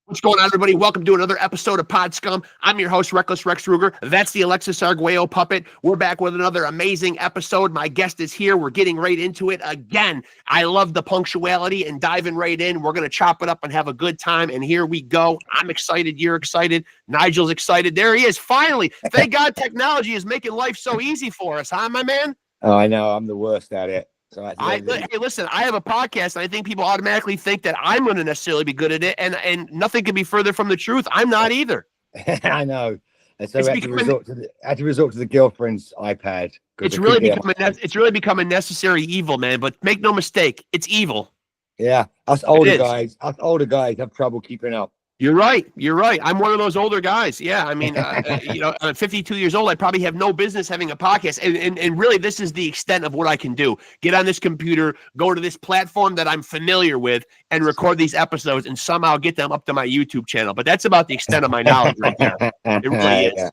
What's going on, everybody? Welcome to another episode of Pod Scum. I'm your host, Reckless Rex Ruger. That's the Alexis Arguello puppet. We're back with another amazing episode. My guest is here. We're getting right into it again. I love the punctuality and diving right in. We're going to chop it up and have a good time. And here we go. I'm excited. You're excited. Nigel's excited. There he is. Finally. Thank God technology is making life so easy for us, huh, my man? Oh, I know. I'm the worst at it. So hey, listen, I have a podcast, and I think people automatically think that I'm going to necessarily be good at it, and nothing can be further from the truth. I'm not either. I know. And so I had to resort to the girlfriend's iPad. It's really become a necessary evil, man. But make no mistake, it's evil. Yeah, us older guys have trouble keeping up. You're right. I'm one of those older guys. Yeah, I mean, I'm 52 years old. I probably have no business having a podcast. And really, this is the extent of what I can do. Get on this computer, go to this platform that I'm familiar with, and record these episodes and somehow get them up to my YouTube channel. But that's about the extent of my knowledge right there. It really is. Yeah.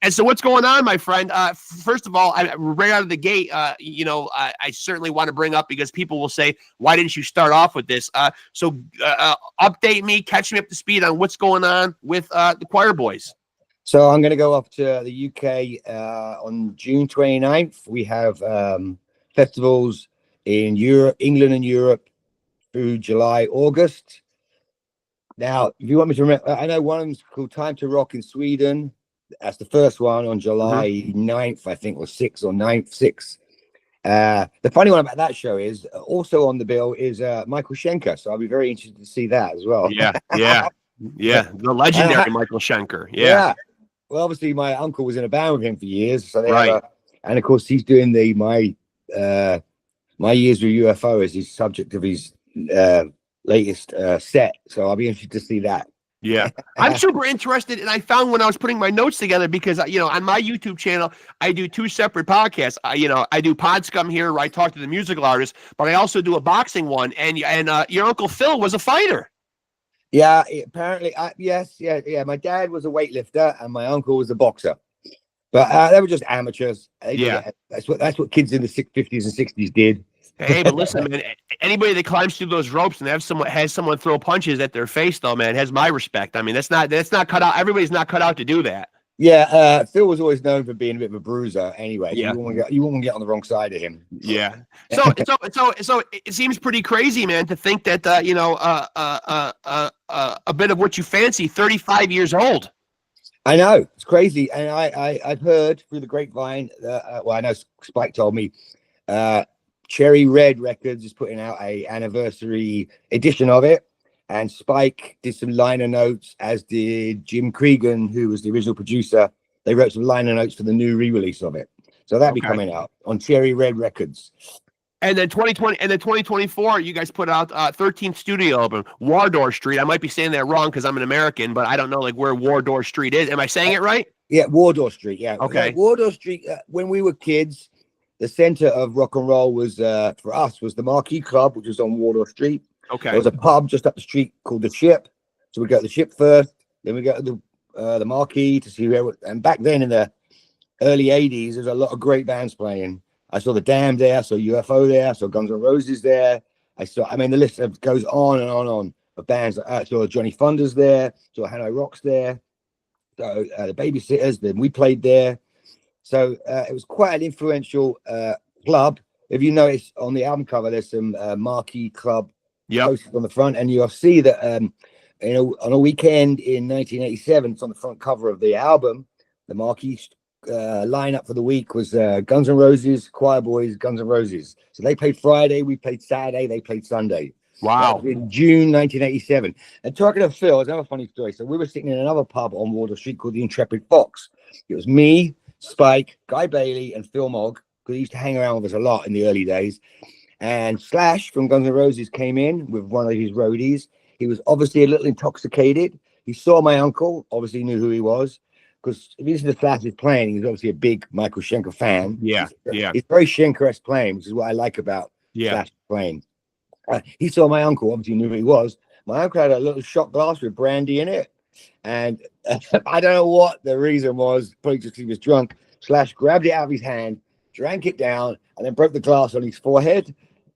And so what's going on, my friend? First of all, right out of the gate, I certainly want to bring up, because people will say, why didn't you start off with this? So update me, catch me up to speed on what's going on with the QUIREBOYS. So I'm going to go off to the UK on June 29th. We have festivals in Europe, England and Europe through July, August. Now, if you want me to remember, I know one of them's called Time to Rock in Sweden. That's the first one on July 9th, I think, or 6th or 9th, 6th. The funny one about that show is also on the bill is Michael Schenker. So I'll be very interested to see that as well. Yeah. The legendary Michael Schenker. Yeah. Well, obviously, my uncle was in a band with him for years. So and of course, he's doing my years with UFO as his subject of his latest set. So I'll be interested to see that. Yeah, I'm super interested, and I found when I was putting my notes together, because on my YouTube channel I do two separate podcasts. I do Pod Scum here, where I talk to the musical artists, but I also do a boxing one. And your Uncle Phil was a fighter. Yeah, apparently, yes. My dad was a weightlifter, and my uncle was a boxer, but they were just amateurs. That's what kids in the 50s and 60s did. Hey, but listen, man, anybody that climbs through those ropes and has someone throw punches at their face, though, man, has my respect. I mean, that's not cut out. Everybody's not cut out to do that. Yeah, Phil was always known for being a bit of a bruiser. Anyway, yeah. You won't get on the wrong side of him. Yeah. So it seems pretty crazy, man, to think that a bit of what you fancy, 35 years old. I know, it's crazy, and I've heard through the grapevine. Well, I know Spike told me. Cherry Red Records is putting out a anniversary edition of it, and Spike did some liner notes, as did Jim Cregan, who was the original producer. They wrote some liner notes for the new re-release of it, so that'll be coming out on Cherry Red Records. And then 2020 and then 2024, you guys put out 13th studio album, Wardour Street. I might be saying that wrong because I'm an American, but I don't know where Wardour Street is. Am I saying it right? Yeah, Wardour Street. Yeah. Okay. Wardour Street. When we were kids, the center of rock and roll was for us was the Marquee Club, which was on Wardour Street. Okay. There was a pub just up the street called the Ship. So we go to the Ship first, then we go to the Marquee to see where. And back then in the early '80s, there's a lot of great bands playing. I saw the Damned there, I saw UFO there, I saw Guns N' Roses there. The list goes on and on of bands. I saw Johnny Thunders there, saw Hanoi Rocks there. So the Babysitters, then we played there. So it was quite an influential club. If you notice on the album cover, there's some Marquee Club posters on the front, and you'll see that on a weekend in 1987, it's on the front cover of the album. The Marquee lineup for the week was Guns N' Roses, QUIREBOYS, Guns N' Roses. So they played Friday, we played Saturday, they played Sunday. Wow! In June 1987. And talking of Phil, it's another funny story. So we were sitting in another pub on Wardour Street called the Intrepid Fox. It was me, Spike, Guy Bailey, and Phil Mogg, because he used to hang around with us a lot in the early days. And Slash from Guns N' Roses came in with one of his roadies. He was obviously a little intoxicated. He saw my uncle, obviously knew who he was, because if you listen to Slash's playing, he's obviously a big Michael Schenker fan. Yeah. He's very Schenker-esque playing, which is what I like about Slash playing. He saw my uncle, obviously knew who he was. My uncle had a little shot glass with brandy in it. And I don't know what the reason was, probably just because he was drunk. Slash grabbed it out of his hand, drank it down, and then broke the glass on his forehead.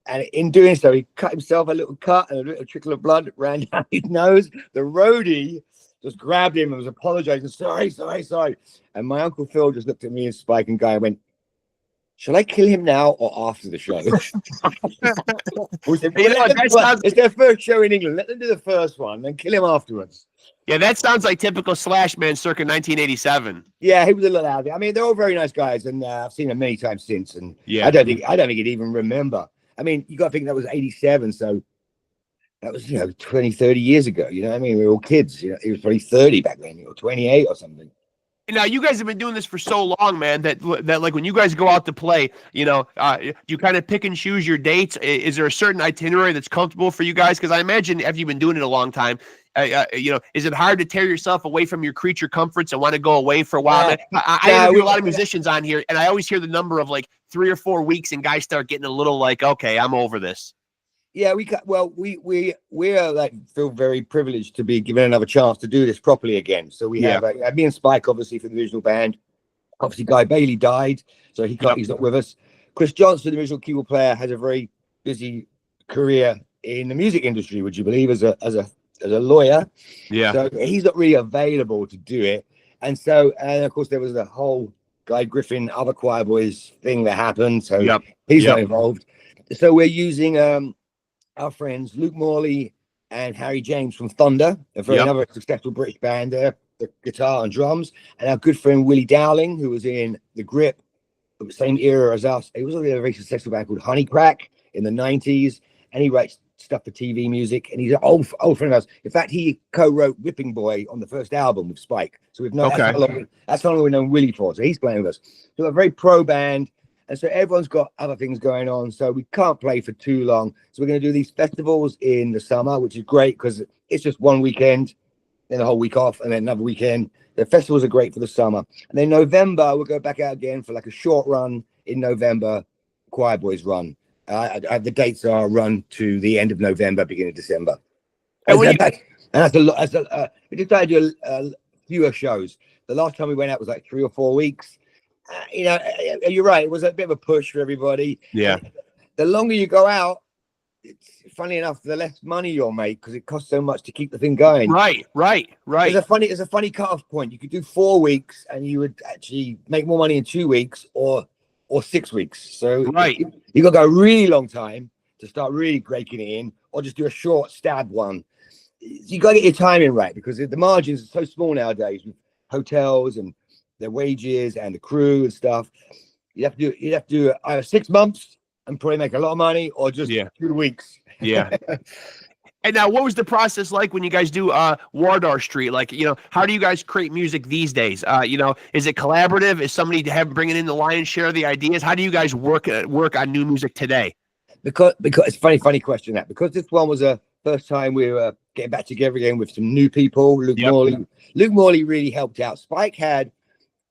And in doing so, he cut himself a little cut, and a little trickle of blood ran down his nose. The roadie just grabbed him and was apologizing. Sorry. And my Uncle Phil just looked at me and Spike and Guy and went, "Shall I kill him now or after the show?" We said, it's their first show in England. Let them do the first one, then kill him afterwards. Yeah, that sounds like typical Slash man circa 1987. Yeah, he was a little out there. I mean, they're all very nice guys, and I've seen them many times since. And yeah, I don't think he'd even remember. I mean, you got to think that was 87, so that was 20, 30 years ago. You know what I mean? We were all kids. You know, he was probably 30 back then, 28 or something. Now you guys have been doing this for so long, man, that like when you guys go out to play, you kind of pick and choose your dates. Is there a certain itinerary that's comfortable for you guys? Because I imagine after you've been doing it a long time, is it hard to tear yourself away from your creature comforts and want to go away for a while? I interview a lot of musicians on here, and I always hear the number of like 3 or 4 weeks, and guys start getting a little like, okay, I'm over this. Yeah, we are like feel very privileged to be given another chance to do this properly again. So we have me and Spike, obviously, from the original band. Obviously, Guy Bailey died, so he's not with us. Chris Johnson, the original keyboard player, has a very busy career in the music industry. Would you believe, as a lawyer? Yeah. So he's not really available to do it, and of course there was the whole Guy Griffin, other Choirboys thing that happened. So he's not involved. So we're using our friends Luke Morley and Harry James from Thunder, another successful British band there, the guitar and drums, and our good friend Willie Dowling, who was in The Grip, the same era as us. He was in a very successful band called Honeycrack in the 90s, and he writes stuff for TV music, and he's an old friend of ours. In fact, he co-wrote Whipping Boy on the first album with Spike. So we've known that's how long we've known Willie for. So he's playing with us. So a very pro band. And so everyone's got other things going on, so we can't play for too long. So we're going to do these festivals in the summer, which is great because it's just one weekend, then a whole week off, and then another weekend. The festivals are great for the summer. And then November, we'll go back out again for like a short run in November, Choirboys run. The dates are run to the end of November, beginning of December. And that's a lot. We decided to do fewer shows. The last time we went out was like 3 or 4 weeks. You're right. It was a bit of a push for everybody. Yeah. The longer you go out, it's funny enough, the less money you'll make because it costs so much to keep the thing going. Right. There's a funny cutoff point. You could do 4 weeks and you would actually make more money in 2 weeks or 6 weeks. So you got to go a really long time to start really breaking it in, or just do a short stab one. You got to get your timing right because the margins are so small nowadays with hotels and their wages and the crew and stuff. You'd have to do either 6 months and probably make a lot of money, or just 2 weeks. Yeah. And now, what was the process like when you guys do Wardour Street? Like, how do you guys create music these days? Is it collaborative? Is somebody bringing in the lion's share of the ideas? How do you guys work on new music today? Because it's a funny question that, because this one was a first time we were getting back together again with some new people. Luke Morley really helped out. Spike had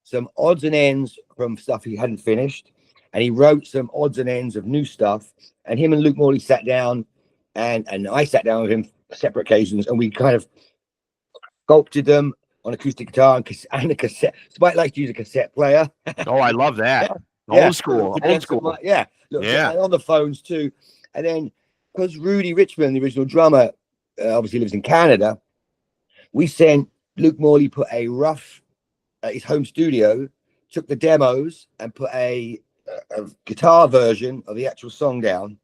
some odds and ends from stuff he hadn't finished, and he wrote some odds and ends of new stuff, and him and Luke Morley sat down, and I sat down with him for separate occasions, and we kind of sculpted them on acoustic guitar and a cassette. Spike likes to use a cassette player. Oh, I love that. Old school. On the phones too. And then because Rudy Richmond, the original drummer, obviously lives in Canada, we sent Luke Morley put a rough his home studio, took the demos and put a guitar version of the actual song down,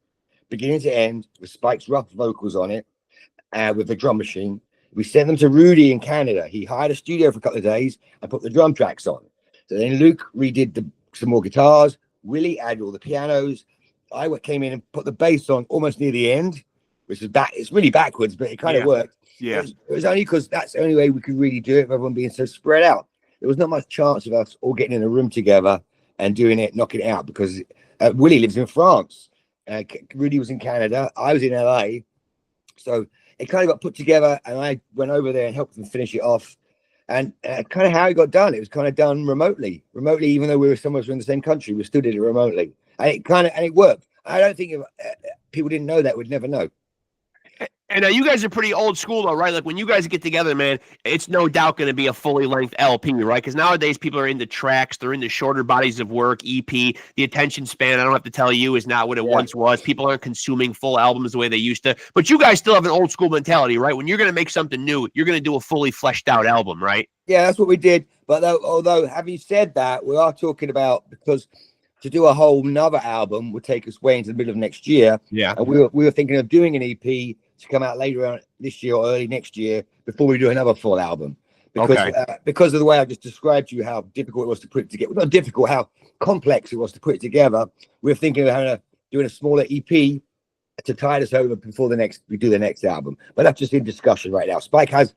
beginning to end, with Spike's rough vocals on it, with the drum machine. We sent them to Rudy in Canada. He hired a studio for a couple of days and put the drum tracks on. So then Luke redid some more guitars. Willie added all the pianos. I came in and put the bass on almost near the end, which is it's really backwards, but it kind of worked. Yeah. It was only because that's the only way we could really do it, with everyone being so spread out. There was not much chance of us all getting in a room together and doing it, knocking it out, because Willie lives in France. Rudy was in Canada. I was in LA. So it kind of got put together, and I went over there and helped them finish it off. And kind of how it got done, it was kind of done remotely, even though we were somewhere in the same country, we still did it remotely. And it worked. I don't think if people didn't know that, would never know. And now you guys are pretty old school, though, right? Like when you guys get together, man, it's no doubt going to be a fully length LP, right? Because nowadays people are into tracks, they're into shorter bodies of work, EP. The attention span, I don't have to tell you, is not what it once was. People aren't consuming full albums the way they used to. But you guys still have an old school mentality, right? When you're going to make something new, you're going to do a fully fleshed out album, right? Yeah, that's what we did. But although having said that, we are talking about, because to do a whole nother album would take us way into the middle of next year. Yeah. And we were thinking of doing an EP to come out later on this year or early next year before we do another full album. Because of the way I just described to you how difficult it was to put it together. Not difficult, how complex it was to put it together. We were thinking of doing a smaller EP to tide us over before we do the next album. But that's just in discussion right now. Spike has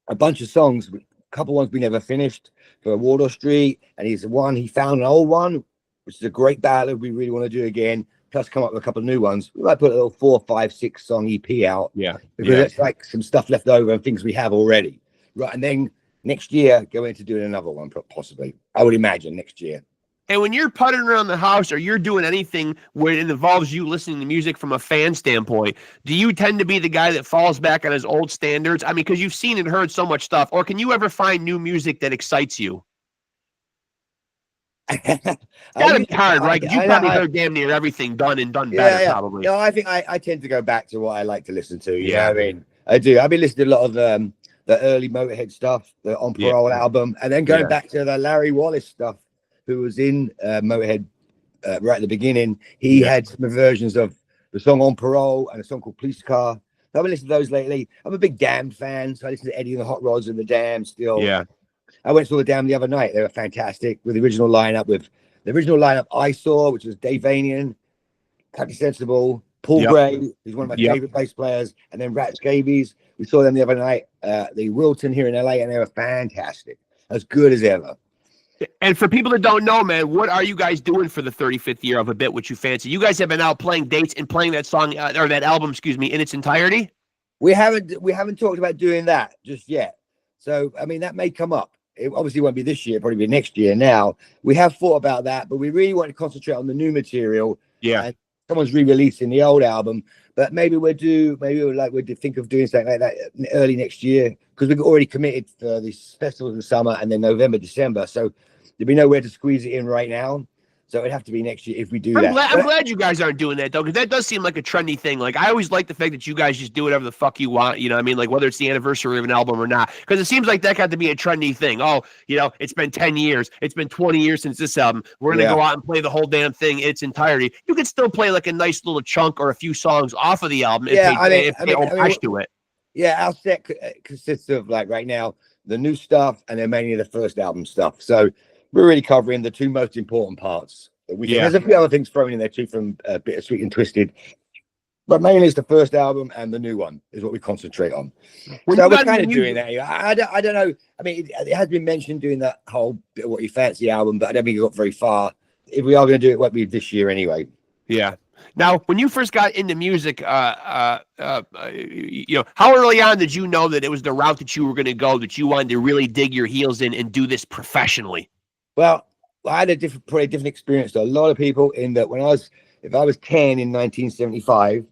a bunch of songs, a couple ones we never finished for Wardour Street, and he found an old one, which is a great ballad we really want to do again, plus come up with a couple of new ones. We might put a little 4, 5, 6 song EP out. Yeah. Because it's like some stuff left over and things we have already. Right. And then next year, go into doing another one, possibly. I would imagine next year. And when you're putting around the house or you're doing anything where it involves you listening to music from a fan standpoint, do you tend to be the guy that falls back on his old standards? I mean, because you've seen and heard so much stuff. Or can you ever find new music that excites you? Gotta be hard, right? Because you probably heard damn near everything done better, probably. No, I think I tend to go back to what I like to listen to. You know what I mean? I do. I've been listening to a lot of the early Motorhead stuff, the On Parole album, and then going back to the Larry Wallace stuff, who was in Motorhead right at the beginning. He had some versions of the song On Parole and a song called Police Car. So I've been listening to those lately. I'm a big Damned fan, so I listen to Eddie and the Hot Rods and the Damned still. Yeah. I went to the Damned the other night. They were fantastic with the original lineup I saw, which was Dave Vanian, Captain Sensible, Paul Gray, who's one of my favorite bass players, and then Rat Scabies. We saw them the other night, the Wilton here in LA, and they were fantastic, as good as ever. And for people that don't know, man, what are you guys doing for the 35th year of A Bit What You Fancy? You guys have been out playing dates and playing that song or that album, in its entirety. We haven't talked about doing that just yet. So I mean, that may come up. It obviously won't be this year, probably be next year. Now we have thought about that, but we really want to concentrate on the new material. Yeah. And someone's re-releasing the old album, but maybe we'd think of doing something like that early next year, because we've already committed for these festivals in the summer and then November, December. So there'd be nowhere to squeeze it in right now. So it'd have to be next year if we do that. I'm glad you guys aren't doing that, though, because that does seem like a trendy thing. Like, I always like the fact that you guys just do whatever the fuck you want, you know what I mean? Like, whether it's the anniversary of an album or not, because it seems like that got to be a trendy thing. Oh, you know, it's been 10 years. It's been 20 years since this album. We're going to go out and play the whole damn thing in its entirety. You could still play, like, a nice little chunk or a few songs off of the album if they homage to it. Yeah, our set consists of, like, right now, the new stuff and then mainly the first album stuff. So we're really covering the two most important parts. There's a few other things thrown in there too from Bittersweet and Twisted, but mainly it's the first album and the new one is what we concentrate on. So we're kind of doing that. I don't know. I mean, it has been mentioned doing that whole Bit of What You Fancy album, but I don't think it got very far. If we are going to do it, it won't be this year anyway. Yeah. Now, when you first got into music, you know, how early on did you know that it was the route that you were going to go, that you wanted to really dig your heels in and do this professionally? Well, I had probably a different experience to a lot of people, in that if I was 10 in 1975,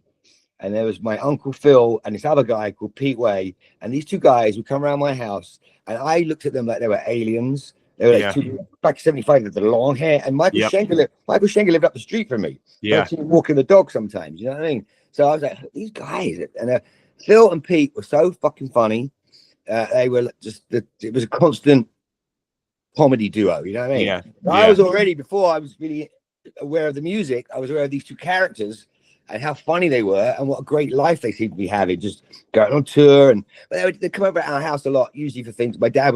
and there was my Uncle Phil and this other guy called Pete Way, and these two guys would come around my house, and I looked at them like they were aliens. They were like back 75 with the long hair, and Michael Schenker lived up the street from me. Yeah, I walking the dog sometimes, you know what I mean? So I was like, these guys, and Phil and Pete were so fucking funny. They were just it was a constant comedy duo, you know what I mean? Yeah. I was already, before I was really aware of the music, I was aware of these two characters and how funny they were and what a great life they seemed to be having, just going on tour. But they'd come over at our house a lot, usually for things. My dad,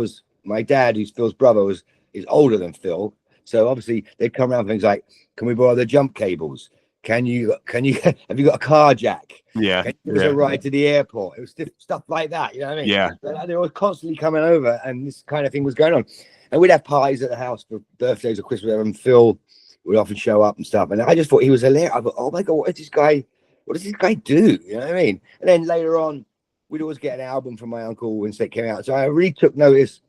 who's Phil's brother, is older than Phil, so obviously they'd come around for things like, can we borrow the jump cables? Have you got a car jack? Yeah. Can you give us a ride to the airport? It was stuff like that, you know what I mean? Yeah. They were constantly coming over, and this kind of thing was going on. And we'd have parties at the house for birthdays or Christmas, and Phil would often show up and stuff. And I just thought he was hilarious. I thought, oh my God, what does this guy do? You know what I mean? And then later on, we'd always get an album from my uncle when it came out. So I really took notice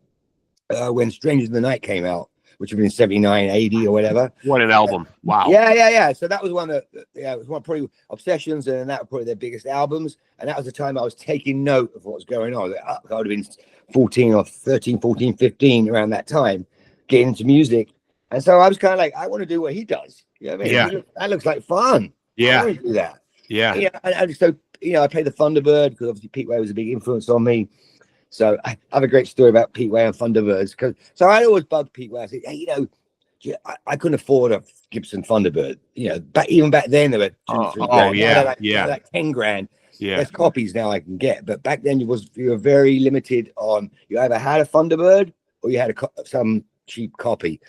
when Strangers in the Night came out, which would have been 79, 80 or whatever. What an album. Wow. Yeah. So that was one that, it was one probably Obsessions, and that was probably their biggest albums. And that was the time I was taking note of what was going on. I would have been 14, 15 around that time, getting into music. And so I was kind of like, I want to do what he does. You know what I mean? Yeah. That looks like fun. Yeah. I want to do that. Yeah. And so, I played the Thunderbird because obviously Pete Way was a big influence on me. So I have a great story about Pete Way and Thunderbirds. So I always bugged Pete Way. I said, hey, I couldn't afford a Gibson Thunderbird. Even back then they were like 10 grand. Yeah. There's copies now I can get, but back then you were very limited on, you either had a Thunderbird or you had some cheap copy.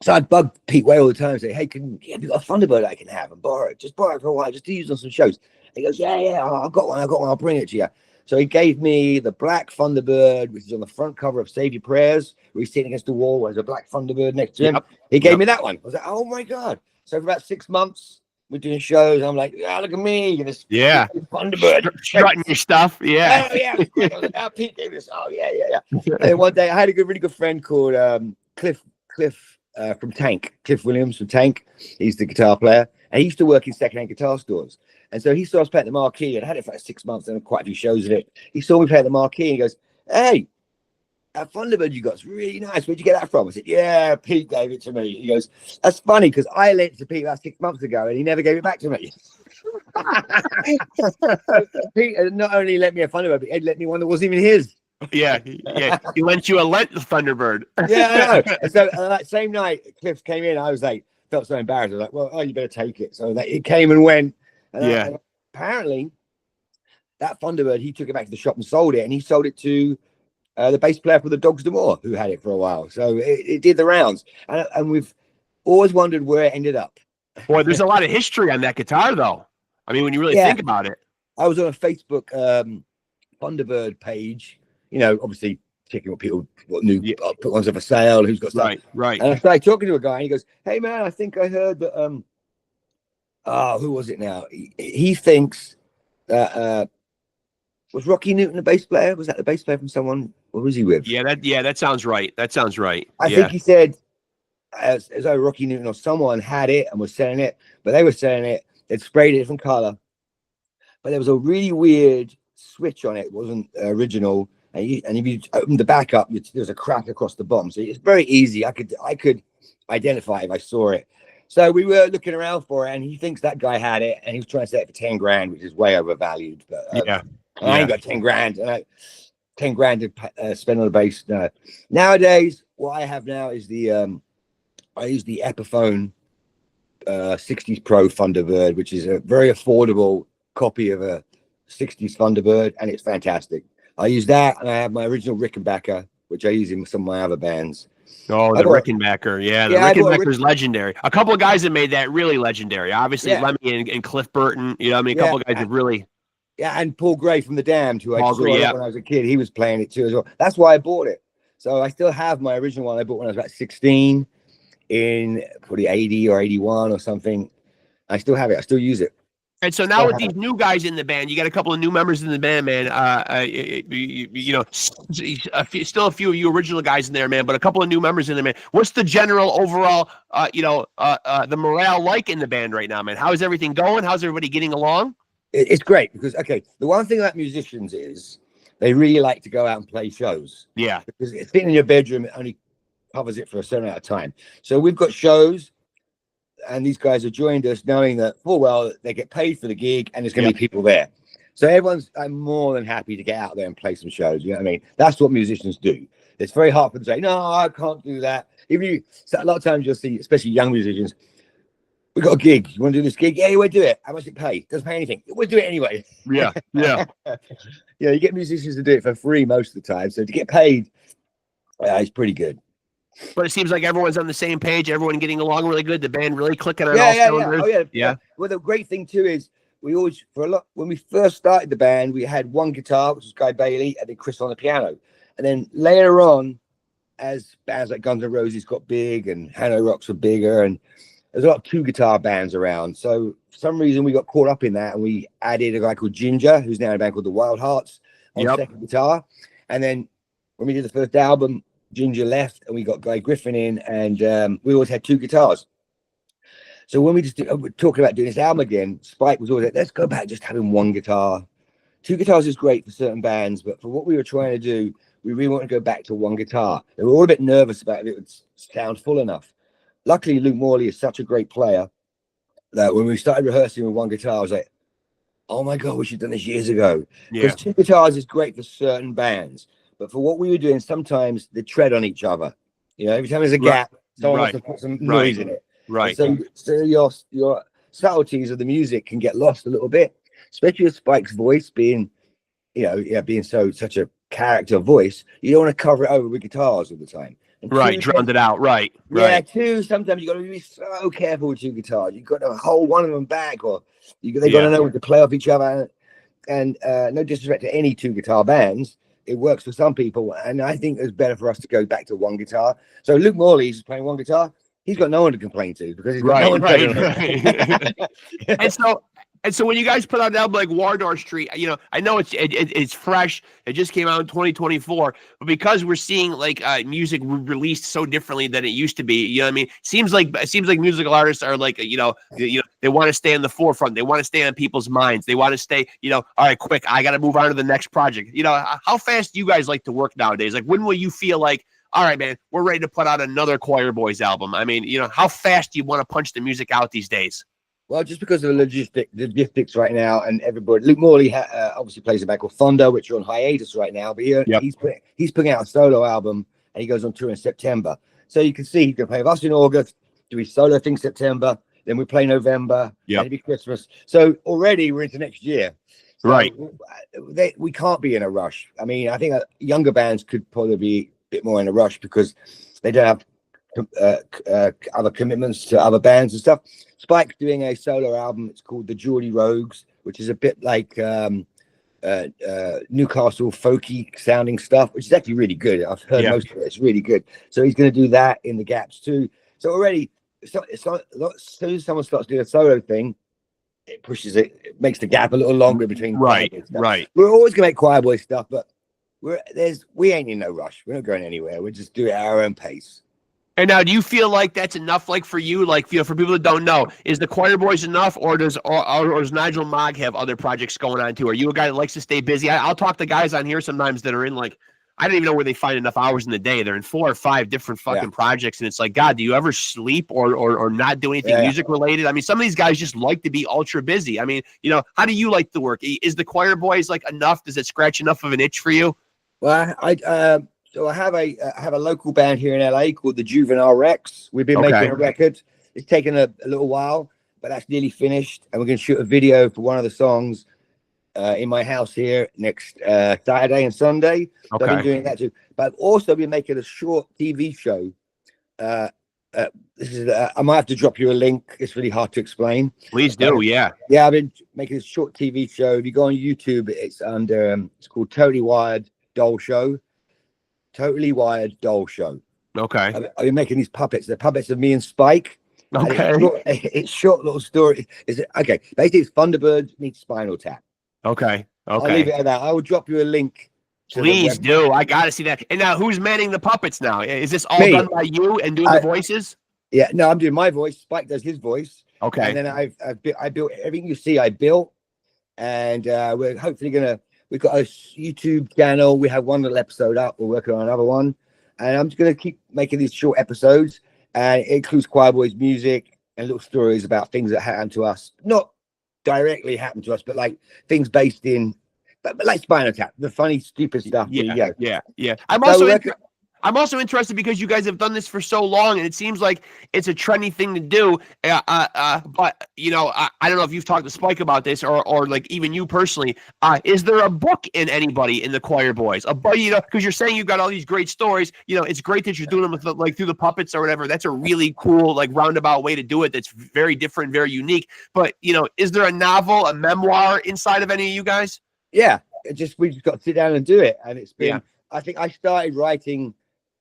So I'd bug Pete Way all the time and say, hey, have you got a Thunderbird I can have and borrow it? Just borrow it for a while, just to use on some shows. And he goes, yeah, I've got one, I'll bring it to you. So he gave me the black Thunderbird, which is on the front cover of Save Your Prayers, where he's sitting against the wall, where there's a black Thunderbird next to him. He gave me that one. I was like, oh my God. So for about 6 months, we're doing shows. I'm like, look at me. This Thunderbird. Strutting your stuff. Yeah. Oh, yeah. Pete gave this. Oh, yeah. And one day I had a really good friend called Cliff from Tank. Cliff Williams from Tank. He's the guitar player. And he used to work in secondhand guitar stores. And so he saw us play at the Marquee, and I had it for 6 months and quite a few shows of it. He saw me play at the Marquee and he goes, hey, that Thunderbird you got's really nice. Where'd you get that from? I said, yeah, Pete gave it to me. He goes, that's funny because I lent it to Pete about 6 months ago and he never gave it back to me. Pete not only lent me a Thunderbird, but he lent me one that wasn't even his. Yeah. He lent you a Thunderbird. Yeah, I know. And so that same night, Cliff came in. I was like, felt so embarrassed. I was like, well, you better take it. So it came and went. And apparently, that Thunderbird, he took it back to the shop and sold it. And he sold it to the bass player for the Dogs d'Amour, who had it for a while. So it did the rounds. And we've always wondered where it ended up. Boy, there's a lot of history on that guitar, though. I mean, when you really think about it. I was on a Facebook Thunderbird page, obviously checking what new put ones up for sale, who's got stuff. Right. And I started talking to a guy and he goes, hey man, I think I heard that who was it now? He thinks that was Rocky Newton the bass player? Was that the bass player from someone? What was he with? That sounds right. I think he said as though Rocky Newton or someone had it and was selling it, but they were selling it, they'd sprayed a different color. But there was a really weird switch on it. It wasn't original. And if you open the back up, there's a crack across the bottom. So it's very easy. I could identify if I saw it. So we were looking around for it, and he thinks that guy had it, and he was trying to sell it for 10 grand, which is way overvalued. But I ain't got 10 grand. 10 grand to spend on the bass. No. Nowadays, what I have now is I use the Epiphone 60s Pro Thunderbird, which is a very affordable copy of a 60s Thunderbird, and it's fantastic. I use that, and I have my original Rickenbacker, which I use in some of my other bands. Oh, the Rickenbacker. Yeah, the Rickenbacker is legendary. A couple of guys have made that really legendary. Obviously, Lemmy and Cliff Burton. A couple of guys have really. Yeah, and Paul Gray from The Damned, who I saw when I was a kid. He was playing it too as well. That's why I bought it. So I still have my original one I bought when I was about 16 in probably 80 or 81 or something. I still have it. I still use it. And so now with these new guys in the band, you got a couple of new members in the band, man. Still a few of you original guys in there, man, but a couple of new members in there, man. What's the general overall, the morale like in the band right now, man? How is everything going? How's everybody getting along? It's great because, the one thing about musicians is they really like to go out and play shows. Yeah. Because sitting in your bedroom, it only covers it for a certain amount of time. So we've got shows. And these guys have joined us knowing that full well they get paid for the gig and there's going to be people there. So I'm more than happy to get out there and play some shows. You know what I mean? That's what musicians do. It's very hard for them to say, no, I can't do that. So a lot of times you'll see, especially young musicians, we got a gig. You want to do this gig? Yeah, you want to do it. How much it pay? Doesn't pay anything. We'll do it anyway. Yeah. You get musicians to do it for free most of the time. So to get paid, it's pretty good. But it seems like everyone's on the same page, everyone getting along really good, the band really clicking on all cylinders. Oh, yeah. Well, the great thing too is we always, when we first started the band, we had one guitar, which was Guy Bailey, and then Chris on the piano. And then later on, as bands like Guns N' Roses got big and Hanoi Rocks were bigger, and there's a lot of two guitar bands around. So for some reason we got caught up in that, and we added a guy called Ginger, who's now in a band called the Wild Hearts, on second guitar. And then when we did the first album, Ginger left, and we got Guy Griffin in, and we always had 2 guitars. So when we just were talking about doing this album again, Spike was always like, let's go back just having 1 guitar. 2 guitars is great for certain bands, but for what we were trying to do, we really want to go back to 1 guitar. They were all a bit nervous about if it would sound full enough. Luckily, Luke Morley is such a great player that when we started rehearsing with 1 guitar, I was like, oh my God, we should have done this years ago. Because 2 guitars is great for certain bands. But for what we were doing, sometimes they tread on each other. You know, every time there's a gap, someone wants to put some noise in it. Right. So your subtleties of the music can get lost a little bit, especially with Spike's voice being, being such a character voice. You don't want to cover it over with guitars all the time. And right, drowned it out. Right. Yeah, 2, sometimes you got to be so careful with 2 guitars. You've got to hold one of them back, or they got to know when to play off each other. And no disrespect to any 2 guitar bands, it works for some people, and I think it's better for us to go back to 1 guitar. So Luke Morley is playing 1 guitar. He's got no one to complain to because he's got no one right. And so when you guys put out an album like Wardour Street, I know it's fresh. It just came out in 2024, but because we're seeing like music released so differently than it used to be, you know what I mean? It seems like musical artists are like, they want to stay in the forefront. They want to stay on people's minds. They want to stay, all right, quick, I got to move on to the next project. How fast do you guys like to work nowadays? Like, when will you feel like, all right, man, we're ready to put out another QUIREBOYS album? I mean, how fast do you want to punch the music out these days? Well, just because of the logistics right now, and everybody, Luke Morley obviously plays a band called Thunder, which are on hiatus right now, but he's putting out a solo album, and he goes on tour in September. So you can see he's going to play with us in August, do his solo thing September, then we play November, and it'll be Christmas. So already we're into next year. So right. We can't be in a rush. I mean, I think younger bands could probably be a bit more in a rush because they don't have other commitments to other bands and stuff. Spike's doing a solo album. It's called The Geordie Rogues, which is a bit like Newcastle folky sounding stuff, which is actually really good. I've heard most of it. It's really good. So he's going to do that in the gaps too. So already, as soon as someone starts doing a solo thing, it makes the gap a little longer between. Right. We're always going to make QUIREBOYS stuff, but we ain't in no rush. We're not going anywhere. We're just doing it at our own pace. And now, do you feel like that's enough? Like for you, like for people that don't know, is the QUIREBOYS enough, or does NIGEL Mogg have other projects going on too? Are you a guy that likes to stay busy? I'll talk to guys on here sometimes that are in like, I don't even know where they find enough hours in the day. They're in 4 or 5 different fucking projects, and it's like, God, do you ever sleep or not do anything music related? I mean, some of these guys just like to be ultra busy. I mean, how do you like to work? Is the QUIREBOYS like enough? Does it scratch enough of an itch for you? Well, So I have a local band here in LA called the Juvenile Rexx. We've been making a record. It's taken a little while, but that's nearly finished. And we're going to shoot a video for one of the songs in my house here next Saturday and Sunday. So I've been doing that too. But I've also been making a short TV show. I might have to drop you a link. It's really hard to explain. Please do, Yeah, I've been making a short TV show. If you go on YouTube, it's it's called Totally Wired Doll Show. Totally Wired Doll Show. Okay. I've been making these puppets. They're puppets of me and Spike. Okay. It's short little story. Basically, it's Thunderbird meets Spinal Tap. Okay. I'll leave it at that. I will drop you a link. Please do. I got to see that. And now, who's manning the puppets now? Is this all done by you and doing the voices? Yeah. No, I'm doing my voice. Spike does his voice. Okay. And then I built everything you see. I built, and we're hopefully gonna. We've got a YouTube channel. We have one little episode up. We're working on another one. And I'm just going to keep making these short episodes. And it includes QUIREBOYS music and little stories about things that happen to us. Not directly happen to us, but like things based in, but like Spinal Tap, the funny, stupid stuff. Yeah. I'm also interested because you guys have done this for so long, and it seems like it's a trendy thing to do. But I don't know if you've talked to Spike about this, or like even you personally. Is there a book in anybody in the QUIREBOYS? Because you're saying you've got all these great stories. It's great that you're doing them with like through the puppets or whatever. That's a really cool like roundabout way to do it. That's very different, very unique. But is there a novel, a memoir inside of any of you guys? Yeah, we just got to sit down and do it, and it's been. I think I started writing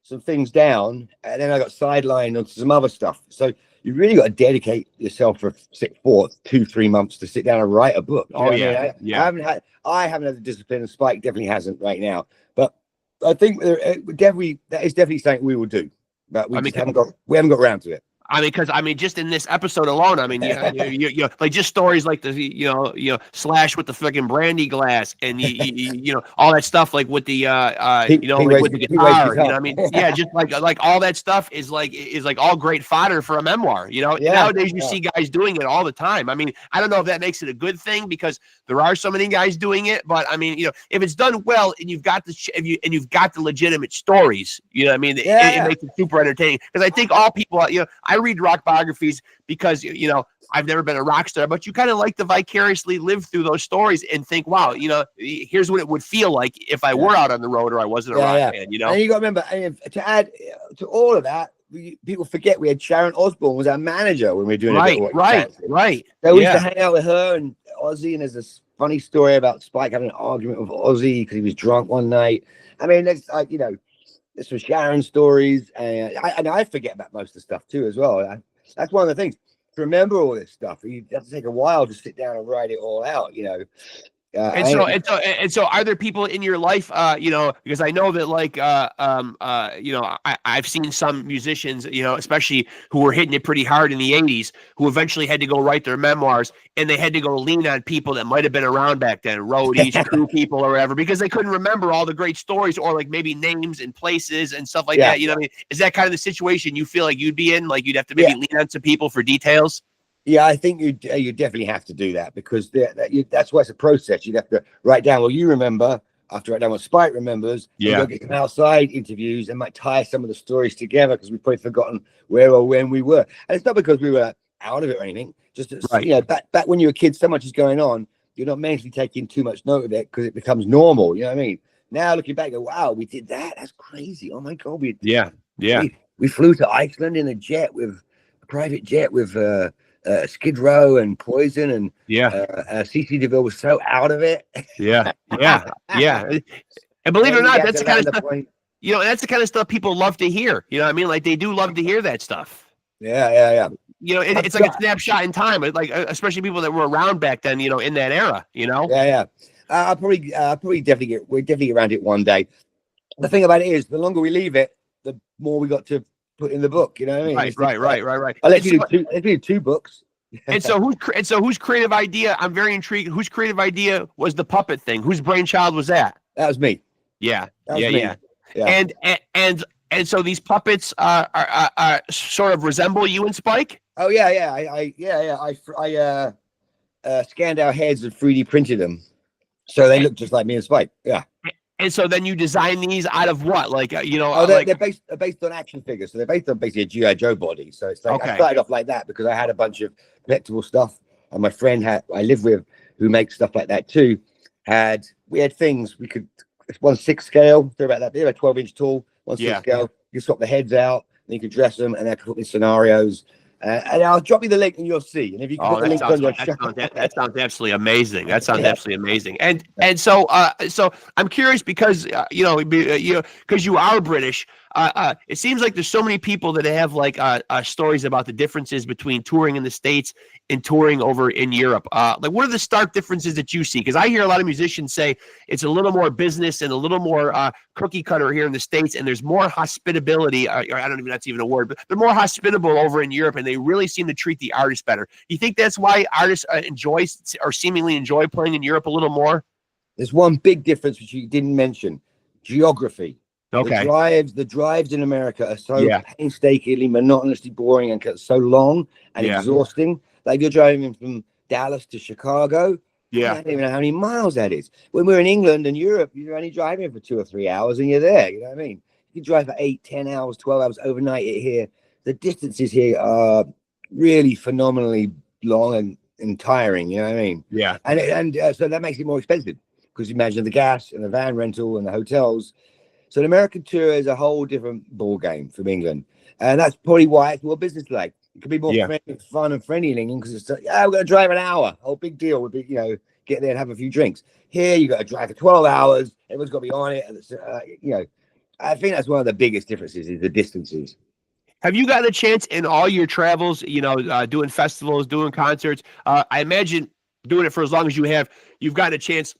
some things down, and then I got sidelined onto some other stuff. So you really got to dedicate yourself for 2-3 months to sit down and write a book. I haven't had the discipline, and Spike definitely hasn't right now. But I think definitely that is definitely something we will do, but we just haven't got around to it. I mean, because just in this episode alone, I mean, you like just stories like the Slash with the freaking brandy glass, and all that stuff, like with the with the guitar. I mean, yeah, just like all that stuff is like all great fodder for a memoir. Nowadays you see guys doing it all the time. I mean, I don't know if that makes it a good thing because there are so many guys doing it, but I mean, if it's done well and you've got you've got the legitimate stories, I mean, it makes it super entertaining. Because I think all people, I read rock biographies because I've never been a rock star, but you kind of like to vicariously live through those stories and think, wow, here's what it would feel like if I were out on the road or I wasn't a rock fan. And you got to remember, to add to all of that, people forget we had Sharon Osbourne was our manager when we were doing right. So we used to hang out with her and Ozzy, and there's this funny story about Spike having an argument with Ozzy because he was drunk one night. I mean, there's there's some Sharon stories, and I forget about most of the stuff too as well. That's one of the things. To remember all this stuff, you have to take a while to sit down and write it all out. And so are there people in your life, because I know that I've seen some musicians, especially who were hitting it pretty hard in the 80s, who eventually had to go write their memoirs, and they had to go lean on people that might have been around back then, roadies, crew people or whatever, because they couldn't remember all the great stories or like maybe names and places and stuff like that. I mean, is that kind of the situation you feel like you'd be in? Like you'd have to maybe lean on some people for details? Yeah, I think you definitely have to do that because that's why it's a process. You'd have to write down what you remember, after write down what Spike remembers. Yeah. Get some outside interviews and might tie some of the stories together because we've probably forgotten where or when we were. And it's not because we were out of it or anything. Just back when you were a kid, so much is going on. You're not mentally taking too much note of it because it becomes normal. You know what I mean? Now looking back, go, wow, we did that. That's crazy. Oh my God, we flew to Iceland in a private jet with Skid Row and Poison, and CC DeVille was so out of it. Yeah. And believe it or not, that's the kind of stuff. That's the kind of stuff people love to hear. You know what I mean? Like they do love to hear that stuff. Yeah. It's like a snapshot in time. Like especially people that were around back then. In that era. Yeah. I'll probably definitely get around it one day. The thing about it is, the longer we leave it, the more we got to put in the book. You know what I mean? Right. I'll let you do two books. And so whose creative idea? I'm very intrigued. Whose creative idea was the puppet thing? Whose brainchild was that? That was me. Yeah. Yeah. And so these puppets are sort of resemble you and Spike. Oh yeah. I scanned our heads and 3D printed them, so they look just like me and Spike. Yeah. And so then you design these out of what? They're based on action figures. So they're based on basically a G.I. Joe body. So it's like I started off like that because I had a bunch of collectible stuff, and my friend I live with, who makes stuff like that too, we had things we could. It's 1/6 scale. They're about that. They're about 12-inch tall. 1/6 scale. You swap the heads out, and you can dress them, and they can put in scenarios. And I'll drop you the link, and you'll see. And if you can put the link on your show, that sounds absolutely amazing. That sounds absolutely amazing. And so I'm curious because because you are British. It seems like there's so many people that have stories about the differences between touring in the States and touring over in Europe. What are the stark differences that you see? Because I hear a lot of musicians say it's a little more business and a little more cookie cutter here in the States, and there's more hospitability. Or I don't even know if that's even a word, but they're more hospitable over in Europe, and they really seem to treat the artists better. You think that's why artists enjoy or seemingly enjoy playing in Europe a little more? There's one big difference which you didn't mention: geography. Okay. The drives in America are so painstakingly, monotonously boring and so long and exhausting. Like you're driving from Dallas to Chicago. I don't even know how many miles that is. When we're in England and Europe, you're only driving for 2 or 3 hours and you're there. You know what I mean? You can drive for 8, 10 hours, 12 hours overnight here. The distances here are really phenomenally long and tiring. You know what I mean? Yeah. And so that makes it more expensive because you imagine the gas and the van rental and the hotels. So the American tour is a whole different ball game from England, and that's probably why it's more business-like. It could be more fun and friendly in England because it's we're going to drive an hour. Oh, big deal. We'll be, get there and have a few drinks. Here, you got to drive for 12 hours. Everyone's got to be on it. And I think that's one of the biggest differences is the distances. Have you gotten a chance in all your travels, doing festivals, doing concerts? I imagine doing it for as long as you have, you've gotten a chance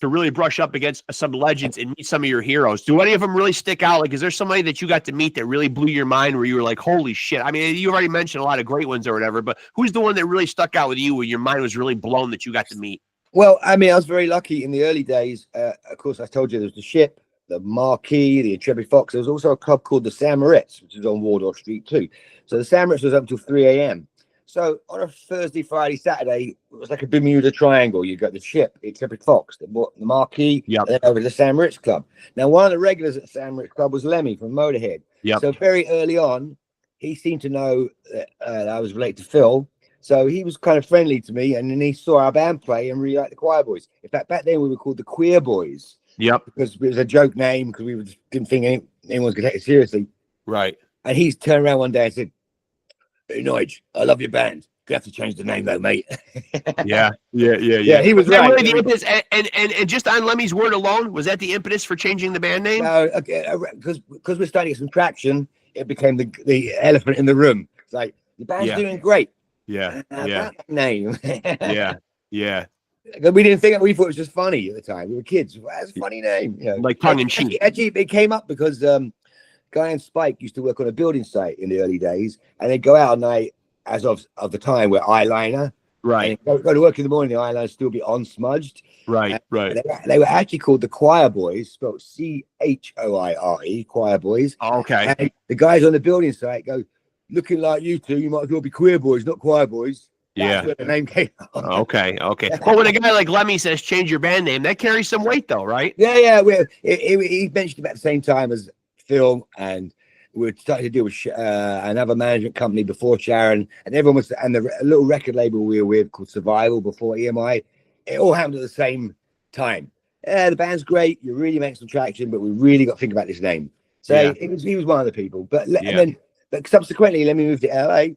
to really brush up against some legends and meet some of your heroes. Do any of them really stick out? Like, is there somebody that you got to meet that really blew your mind where you were like, holy shit? I mean, you already mentioned a lot of great ones or whatever, but who's the one that really stuck out with you where your mind was really blown that you got to meet? Well, I mean, I was very lucky in the early days. Of course, I told you there was the Ship, the Marquee, the Intrepid Fox. There was also a club called the Samoritz, which is on Wardour Street too. So the Samoritz was up until 3 a.m. So on a Thursday, Friday, Saturday, it was like a Bermuda Triangle. You got the Ship, the Intrepid Fox, the Marquee, and then over to the Samoritz Club. Now, one of the regulars at the Samoritz Club was Lemmy from Motorhead. So very early on, he seemed to know that I was related to Phil. So he was kind of friendly to me, and then he saw our band play and really liked the QUIREBOYS. In fact, back then we were called the QUIREBOYS. Because it was a joke name, because we didn't think anyone was going to take it seriously. Right. And he turned around one day and said, "Hey, Nige, I love your band. You have to change the name though, mate." Yeah. He was right. Really the impetus, and just on Lemmy's word alone, was that the impetus for changing the band name? No, because we're starting to get some traction, it became the elephant in the room. It's like, the band's doing great. That name. We didn't think it. We thought it was just funny at the time. We were kids. That's a funny name, you know. Like tongue in cheek. Actually, it came up because Guy and Spike used to work on a building site in the early days, and they'd go out at night, as of the time, with eyeliner. Right. Go to work in the morning, the eyeliner still be unsmudged. Right. They were actually called the QUIREBOYS, spelled CHOIRE, QUIREBOYS. Okay. And the guys on the building site go, "Looking like you two, you might as well be QUIREBOYS, not QUIREBOYs." That's where the name came from. Okay. Well, when a guy like Lemmy says change your band name, that carries some weight, though, right? Yeah. He mentioned about the same time as Phil, and we were starting to deal with another management company before Sharon, and everyone was, and the little record label we were with called Survival before EMI. It all happened at the same time. The band's great. You really make some traction, but we really got to think about this name. So he was one of the people. But subsequently, let me move to LA.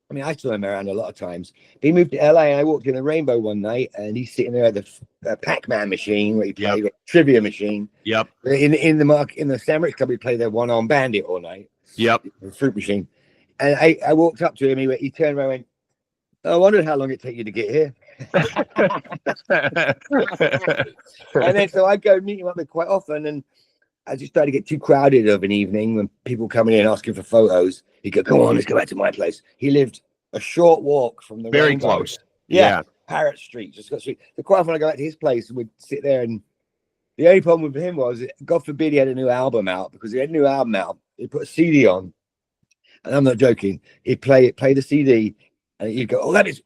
I mean, I saw him around a lot of times. But he moved to LA, and I walked in the Rainbow one night, and he's sitting there at the Pac-Man machine where he played a trivia machine. In the Samoritz Club, he played their one-arm bandit all night. The fruit machine. And I walked up to him. He turned around and went, "I wondered how long it'd take you to get here." And then so I'd go meet him up there quite often, and as it started to get too crowded of an evening, when people coming in asking for photos, he'd go, "Come on, let's go back to my place." He lived a short walk from the very Rainbow. close. Parrot Street, just got street. So quite often I go back to his place and we'd sit there, and the only problem with him was, God forbid he had a new album out, because he had a new album out, he put a CD on, and I'm not joking, he'd play the CD, and he'd go, "Oh, that is,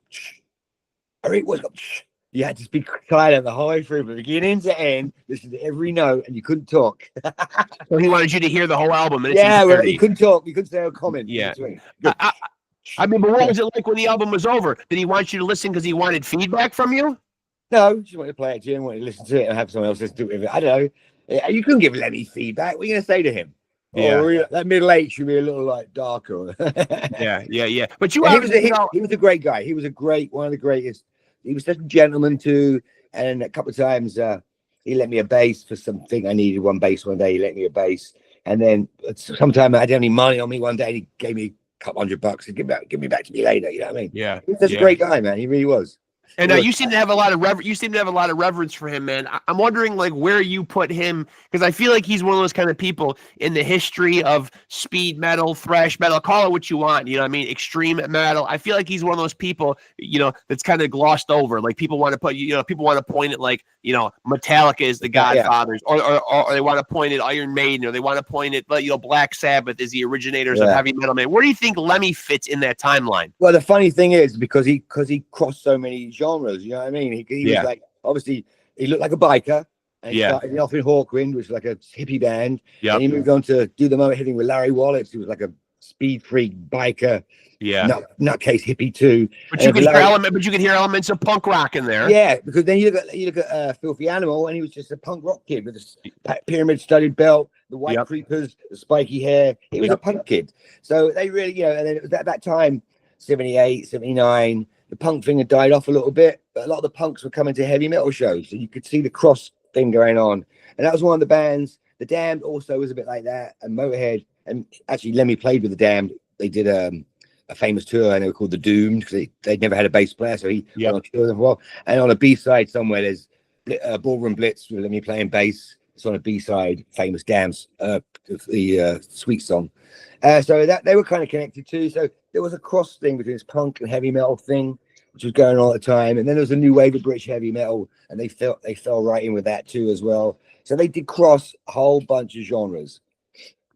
what's up?" You had to speak silent the whole way through, from beginning to end, listen to every note, and you couldn't talk. So he wanted you to hear the whole album. And well, you couldn't talk. You couldn't say a comment. I mean, but what was it like when the album was over? Did he want you to listen because he wanted feedback from you? No, he just wanted to play it to you and wanted to listen to it and have someone else listen to it. I don't know. You couldn't give Lemmy feedback. What are you going to say to him? That middle eight should be a little like darker. Yeah. But you, he was a great guy. He was one of the greatest. He was such a gentleman too. And a couple of times he lent me a bass for something. I needed one bass one day. He lent me a bass. And then sometime I didn't have any money on me one day. And he gave me a couple $100 and give me back to me later. You know what I mean? Yeah. He was such a great guy, man. He really was. And you seem to have a lot of reverence for him, man. I'm wondering, like, where you put him, because I feel like he's one of those kind of people in the history of speed metal, thrash metal, call it what you want, you know what I mean, extreme metal. I feel like he's one of those people, you know, that's kind of glossed over. Like, people want to point at, like, you know, Metallica is the Godfathers, or they want to point at Iron Maiden, or they want to point at, you know, Black Sabbath is the originators of heavy metal, man. Where do you think Lemmy fits in that timeline? Well, the funny thing is, because he crossed so many genres, you know what I mean? He was like, obviously, he looked like a biker. And he started off in Hawkwind, which was like a hippie band. And he moved on to do the moment hitting with Larry Wallace, who was like a speed freak biker. Nutcase hippie too. But you could hear elements of punk rock in there. Yeah, because then you look at Filthy Animal, and he was just a punk rock kid with a pyramid studded belt, the white creepers, the spiky hair. He was a punk kid. So they really, you know, and then it was at that time, 78, 79, the punk thing had died off a little bit, but a lot of the punks were coming to heavy metal shows, so you could see the cross thing going on. And that was one of the bands. The Damned also was a bit like that, and Motorhead, and actually Lemmy played with the Damned. They did a famous tour, and they were called the Doomed, because they'd never had a bass player, so he went on tour for a while. And on a B-side somewhere, there's Ballroom Blitz with me playing bass. It's on a B-side, famous Dams, the Sweet song. So that they were kind of connected too. So there was a cross thing between this punk and heavy metal thing, which was going on at the time. And then there was a new wave of British heavy metal, and they fell right in with that too as well. So they did cross a whole bunch of genres.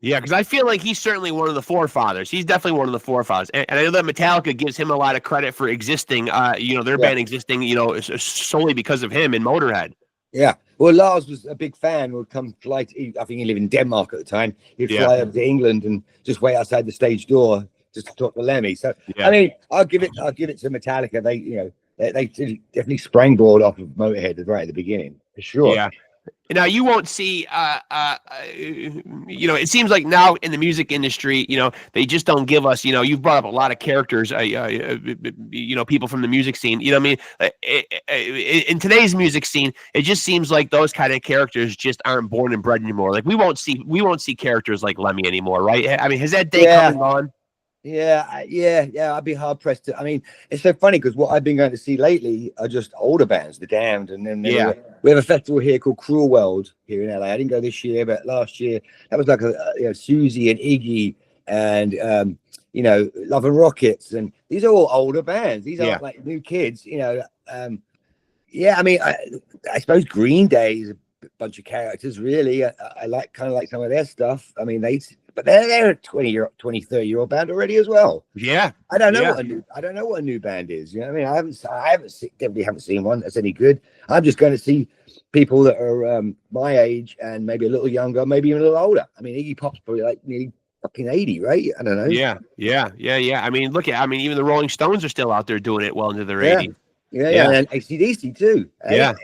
Yeah, because I feel like he's certainly one of the forefathers. He's definitely one of the forefathers, and I know that Metallica gives him a lot of credit for existing. Their band existing, solely because of him and Motorhead. Yeah, well, Lars was a big fan. Would come fly. I think he lived in Denmark at the time. He'd fly up to England and just wait outside the stage door just to talk to Lemmy. So I mean, I'll give it to Metallica. They definitely sprangboard off of Motorhead right at the beginning for sure. Yeah. Now you won't see, it seems like now in the music industry, they just don't give us, you've brought up a lot of characters, people from the music scene, in today's music scene, it just seems like those kind of characters just aren't born and bred anymore. Like we won't see characters like Lemmy anymore, right? I mean, has that day come and gone? Yeah. I'd be hard pressed to. I mean, it's so funny because what I've been going to see lately are just older bands, The Damned, and then we have a festival here called Cruel World here in LA. I didn't go this year, but last year that was like Susie and Iggy and Love and Rockets, and these are all older bands. These aren't like new kids, I mean, I suppose Green Day is a bunch of characters, really. I like some of their stuff. I mean, but they're a 30-year-old band already as well. Yeah. I don't know what a new band is. You know what I mean? I definitely haven't seen one that's any good. I'm just going to see people that are my age and maybe a little younger, maybe even a little older. I mean, Iggy Pop's probably like nearly fucking 80, right? I don't know. Yeah. I mean, even the Rolling Stones are still out there doing it well into their 80s. Yeah. And AC/DC too. Yeah.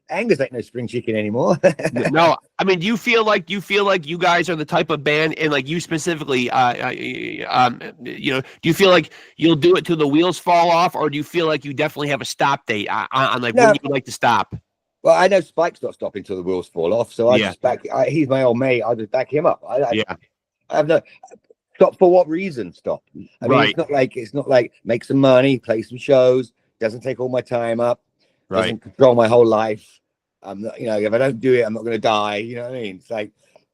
Angus ain't no spring chicken anymore. No, I mean, do you feel like you guys are the type of band, and like you specifically, do you feel like you'll do it till the wheels fall off, or do you feel like you definitely have a stop date on when you would like to stop? Well, I know Spike's not stopping till the wheels fall off, so he's my old mate. I'll just back him up. I have no stop for what reason? Stop. I mean, it's not like make some money, play some shows, doesn't take all my time up. Doesn't control my whole life. I'm not, if I don't do it, I'm not going to die. You know what I mean? It's like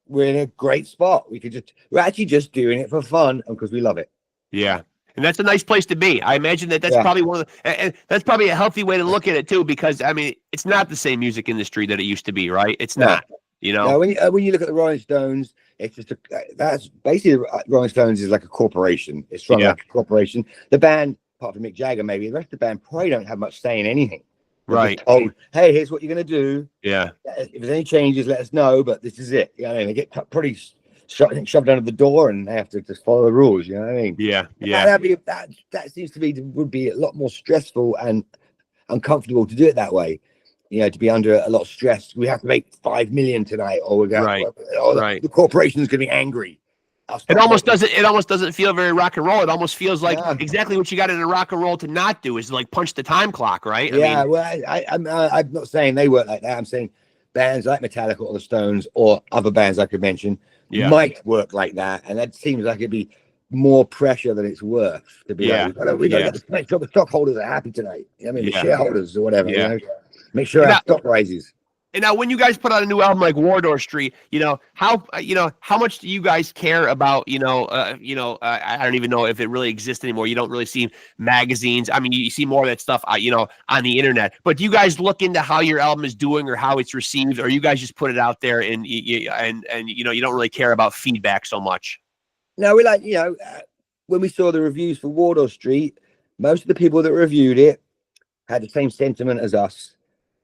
we're in a great spot. We're actually just doing it for fun and because we love it. Yeah, and that's a nice place to be. I imagine that's probably one of the, and that's probably a healthy way to look at it too, because I mean, it's not the same music industry that it used to be, right? It's not. No, when you look at the Rolling Stones, it's just that's basically Rolling Stones is like a corporation. It's run like a corporation. The band, apart from Mick Jagger, maybe the rest of the band probably don't have much say in anything. Right. Oh, hey, here's what you're going to do. Yeah. If there's any changes, let us know. But this is it. You know what I mean? They get pretty shoved under the door, and they have to just follow the rules. You know what I mean? Yeah. That seems to would be a lot more stressful and uncomfortable to do it that way. To be under a lot of stress. We have to make 5 million tonight, or the corporation is going to be angry. It almost doesn't feel very rock and roll. It almost feels like exactly what you got in a rock and roll to not do is like punch the time clock, right? I'm not saying they work like that. I'm saying bands like Metallica or the Stones or other bands I could mention might work like that, and that seems like it'd be more pressure than it's worth to be like, we got to make sure the stockholders are happy tonight. The shareholders or whatever. Make sure our stock rises. And now, when you guys put out a new album like Wardour Street, how much do you guys care about? I don't even know if it really exists anymore. You don't really see magazines. I mean, you see more of that stuff, on the internet. But do you guys look into how your album is doing or how it's received, or you guys just put it out there and you don't really care about feedback so much? No, we when we saw the reviews for Wardour Street, most of the people that reviewed it had the same sentiment as us.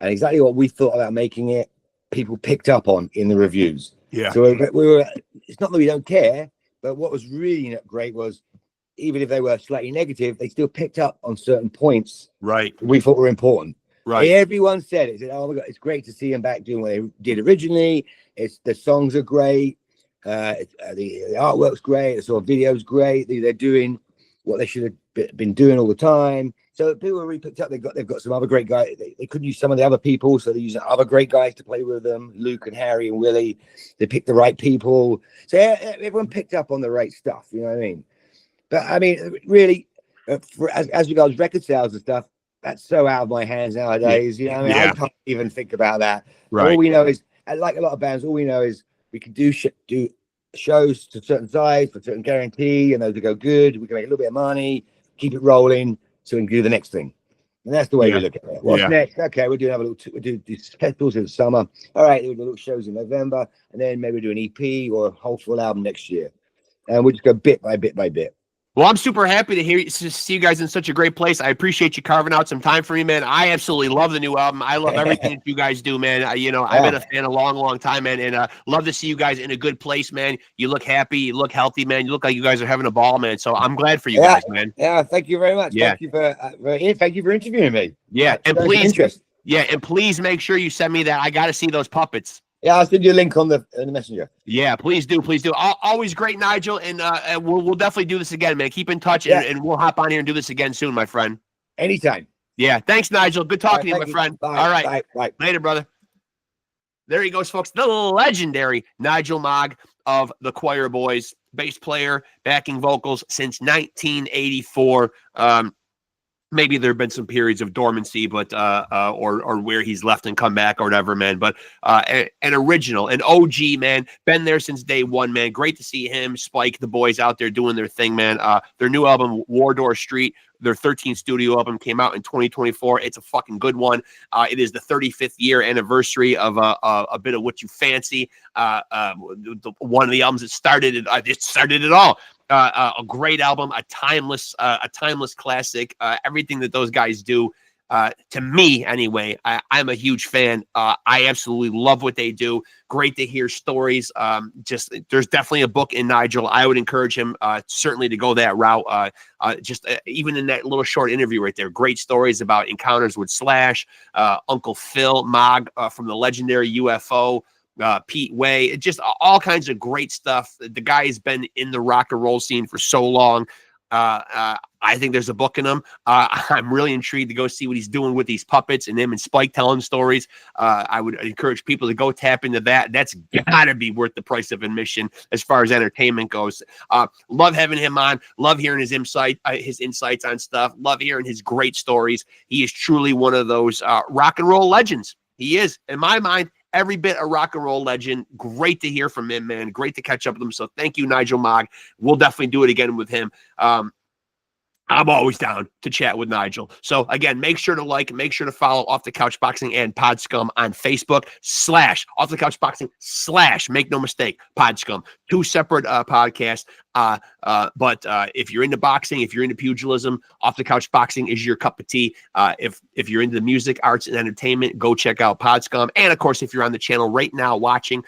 And exactly what we thought about making it, people picked up on in the reviews. Yeah. So we were. It's not that we don't care, but what was really great was, even if they were slightly negative, they still picked up on certain points. Right. We thought were important. Right. Everyone said it. Said, "Oh my God, it's great to see them back doing what they did originally. The songs are great. The artwork's great. The sort of video's great. They're doing what they should have been doing all the time." So people really picked up. They've got some other great guys. They couldn't use some of the other people, so they're using other great guys to play with them. Luke and Harry and Willie. They picked the right people. So everyone picked up on the right stuff. You know what I mean? But I mean, really, as regards record sales and stuff, that's so out of my hands nowadays. You know, what I mean, I can't even think about that. Right. All we know is, like a lot of bands, all we know is we can do shows to a certain size for a certain guarantee, and those will go good. We can make a little bit of money, keep it rolling, so we can do the next thing. And that's the way we look at it. What's next? Okay, we'll do another little. We'll do these festivals in the summer. All right, we'll do little shows in November, and then maybe do an EP or a whole full album next year. And we'll just go bit by bit by bit. Well, I'm super happy to see you guys in such a great place. I appreciate you carving out some time for me, man. I absolutely love the new album. I love everything that you guys do, man. I've been a fan a long, long time, man, and love to see you guys in a good place, man. You look happy, you look healthy, man. You look like you guys are having a ball, man. So I'm glad for you guys, man. Yeah, thank you very much. Yeah. Thank you for interviewing me. Yeah, and please make sure you send me that. I got to see those puppets. Yeah, I'll send you a link on the messenger. Yeah, please do. Always great, Nigel, and we'll definitely do this again, man. Keep in touch, and we'll hop on here and do this again soon, my friend. Anytime. Yeah, thanks, Nigel. Good talking to you, my friend. Bye. All right, bye. Later, brother. There he goes, folks. The legendary Nigel Mogg of the QUIREBOYS, bass player, backing vocals since 1984. Maybe there have been some periods of dormancy, but or where he's left and come back or whatever, man. But an original, an OG, man. Been there since day one, man. Great to see him, Spike, the boys out there doing their thing, man. Their new album, Wardour Street, their 13th studio album, came out in 2024. It's a fucking good one. It is the 35th year anniversary of a bit of What You Fancy. One of the albums that started it all. A great album, a timeless classic. Everything that those guys do, to me anyway, I'm a huge fan. I absolutely love what they do. Great to hear stories. There's definitely a book in Nigel. I would encourage him certainly to go that route. Even in that little short interview right there, great stories about encounters with Slash, Uncle Phil Mogg from the legendary UFO. Pete Way, just all kinds of great stuff. The guy has been in the rock and roll scene for so long. I think there's a book in him. I'm really intrigued to go see what he's doing with these puppets and him and Spike telling stories. I would encourage people to go tap into that. That's gotta be worth the price of admission as far as entertainment goes. Love having him on. Love hearing his insights on stuff. Love hearing his great stories. He is truly one of those rock and roll legends. He is, in my mind, every bit a rock and roll legend. Great to hear from him, man. Great to catch up with him. So thank you, Nigel Mogg. We'll definitely do it again with him. I'm always down to chat with Nigel. So again, make sure to make sure to follow Off the Couch Boxing and PodScum on Facebook / Off the Couch Boxing / make no mistake, PodScum. Two separate podcasts. But if you're into boxing, if you're into pugilism, Off the Couch Boxing is your cup of tea. If you're into the music, arts, and entertainment, go check out PodScum. And of course, if you're on the channel right now watching,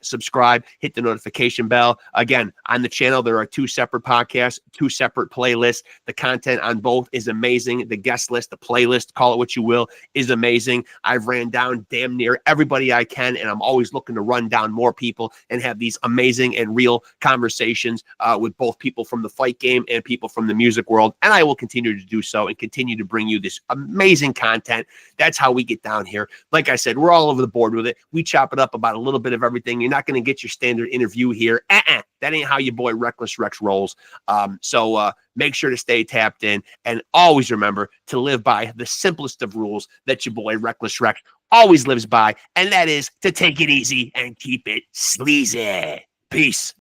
subscribe, hit the notification bell. Again, on the channel, there are two separate podcasts, two separate playlists. The content on both is amazing. The guest list, the playlist, call it what you will, is amazing. I've ran down damn near everybody I can, and I'm always looking to run down more people and have these amazing and real conversations with both people from the fight game and people from the music world. And I will continue to do so and continue to bring you this amazing content. That's how we get down here. Like I said, we're all over the board with it. We chop it up about a little bit of everything. You're not going to get your standard interview here. That ain't how your boy Reckless Rexx rolls. So make sure to stay tapped in and always remember to live by the simplest of rules that your boy Reckless Rexx always lives by, and that is to take it easy and keep it sleazy. Peace.